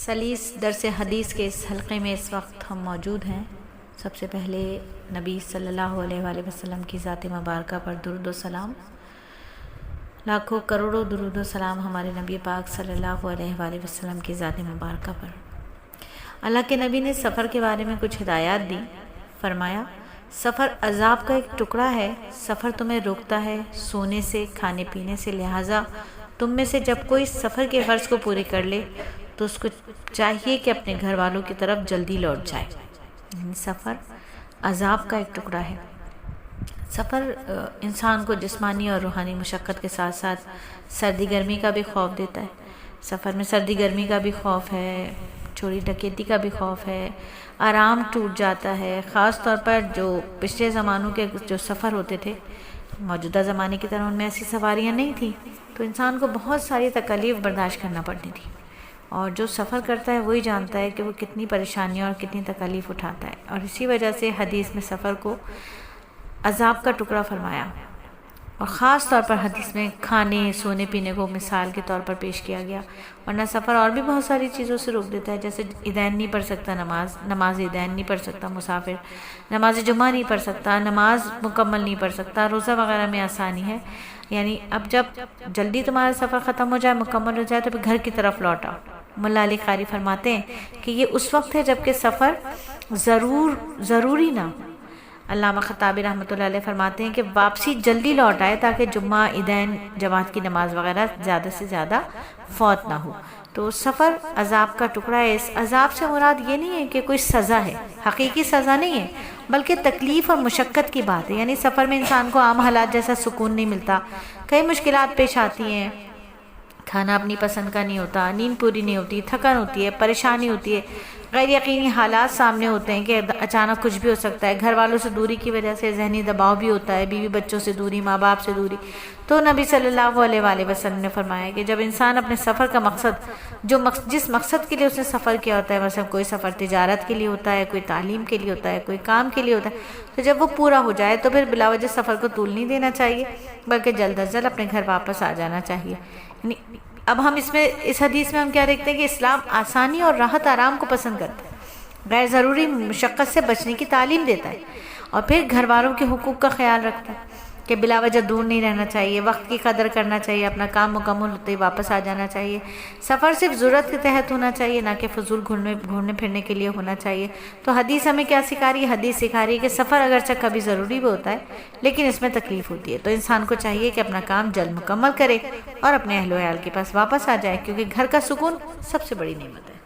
سلیس درس حدیث کے اس حلقے میں اس وقت ہم موجود ہیں۔ سب سے پہلے نبی صلی اللہ علیہ وآلہ وسلم کی ذات مبارکہ پر درود و سلام، لاکھوں کروڑوں درود و سلام ہمارے نبی پاک صلی اللہ علیہ وآلہ وسلم کی ذات مبارکہ پر۔ اللہ کے نبی نے سفر کے بارے میں کچھ ہدایات دی۔ فرمایا، سفر عذاب کا ایک ٹکڑا ہے، سفر تمہیں روکتا ہے سونے سے، کھانے پینے سے، لہٰذا تم میں سے جب کوئی سفر کے فرض کو پورے کر لے تو اس کو چاہیے کہ اپنے گھر والوں کی طرف جلدی لوٹ جائے۔ یعنی سفر عذاب کا ایک ٹکڑا ہے۔ سفر انسان کو جسمانی اور روحانی مشقت کے ساتھ ساتھ سردی گرمی کا بھی خوف دیتا ہے۔ سفر میں سردی گرمی کا بھی خوف ہے، چوری ڈکیتی کا بھی خوف ہے، آرام ٹوٹ جاتا ہے۔ خاص طور پر جو پچھلے زمانوں کے جو سفر ہوتے تھے، موجودہ زمانے کی طرح ان میں ایسی سواریاں نہیں تھیں، تو انسان کو بہت ساری تکالیف برداشت کرنا پڑتی تھی، اور جو سفر کرتا ہے وہی جانتا ہے کہ وہ کتنی پریشانیاں اور کتنی تکالیف اٹھاتا ہے۔ اور اسی وجہ سے حدیث میں سفر کو عذاب کا ٹکڑا فرمایا، اور خاص طور پر حدیث میں کھانے سونے پینے کو مثال کے طور پر پیش کیا گیا، ورنہ سفر اور بھی بہت ساری چیزوں سے روک دیتا ہے، جیسے عیدین نہیں پڑھ سکتا، نماز عیدین نہیں پڑھ سکتا مسافر، نماز جمعہ نہیں پڑھ سکتا، نماز مکمل نہیں پڑھ سکتا، روزہ وغیرہ میں آسانی ہے۔ یعنی اب جب جلدی تمہارا سفر ختم ہو جائے، مکمل ہو جائے، تو پھر گھر کی طرف لوٹ آؤ۔ ملا علی قاری فرماتے ہیں کہ یہ اس وقت ہے جب کہ سفر ضروری نہ ہو۔ علامہ خطابی رحمۃ اللہ علیہ فرماتے ہیں کہ واپسی جلدی لوٹ آئے تاکہ جمعہ عیدین جماعت کی نماز وغیرہ زیادہ سے زیادہ فوت نہ ہو۔ تو سفر عذاب کا ٹکڑا ہے۔ اس عذاب سے مراد یہ نہیں ہے کہ کوئی سزا ہے، حقیقی سزا نہیں ہے، بلکہ تکلیف اور مشقت کی بات ہے۔ یعنی سفر میں انسان کو عام حالات جیسا سکون نہیں ملتا، کئی مشکلات پیش آتی ہیں، کھانا اپنی پسند کا نہیں ہوتا، نیند پوری نہیں ہوتی، تھکن ہوتی ہے، پریشانی ہوتی ہے، غیر یقینی حالات سامنے ہوتے ہیں کہ اچانک کچھ بھی ہو سکتا ہے، گھر والوں سے دوری کی وجہ سے ذہنی دباؤ بھی ہوتا ہے، بیوی بچوں سے دوری، ماں باپ سے دوری۔ تو نبی صلی اللہ علیہ وآلہ وسلم نے فرمایا کہ جب انسان اپنے سفر کا جس مقصد کے لیے اس نے سفر کیا ہوتا ہے، مثلا کوئی سفر تجارت کے لیے ہوتا ہے، کوئی تعلیم کے لیے ہوتا ہے، کوئی کام کے لیے ہوتا ہے، تو جب وہ پورا ہو جائے تو پھر بلا وجہ سفر کو طول نہیں دینا چاہیے، بلکہ جلد از جلد اپنے گھر واپس آ جانا چاہیے۔ اب ہم اس حدیث میں ہم کیا دیکھتے ہیں کہ اسلام آسانی اور راحت آرام کو پسند کرتا ہے، غیر ضروری مشقت سے بچنے کی تعلیم دیتا ہے، اور پھر گھر والوں کے حقوق کا خیال رکھتا ہے کہ بلا وجہ دور نہیں رہنا چاہیے، وقت کی قدر کرنا چاہیے، اپنا کام مکمل ہوتے ہی واپس آ جانا چاہیے۔ سفر صرف ضرورت کے تحت ہونا چاہیے، نہ کہ فضول گھومنے پھرنے کے لیے ہونا چاہیے۔ تو حدیث ہمیں کیا سکھا رہی ہے؟ حدیث سکھا رہی ہے کہ سفر اگرچہ کبھی ضروری بھی ہوتا ہے، لیکن اس میں تکلیف ہوتی ہے، تو انسان کو چاہیے کہ اپنا کام جلد مکمل کرے اور اپنے اہل و عیال کے پاس واپس آ جائے، کیونکہ گھر کا سکون سب سے بڑی نعمت ہے۔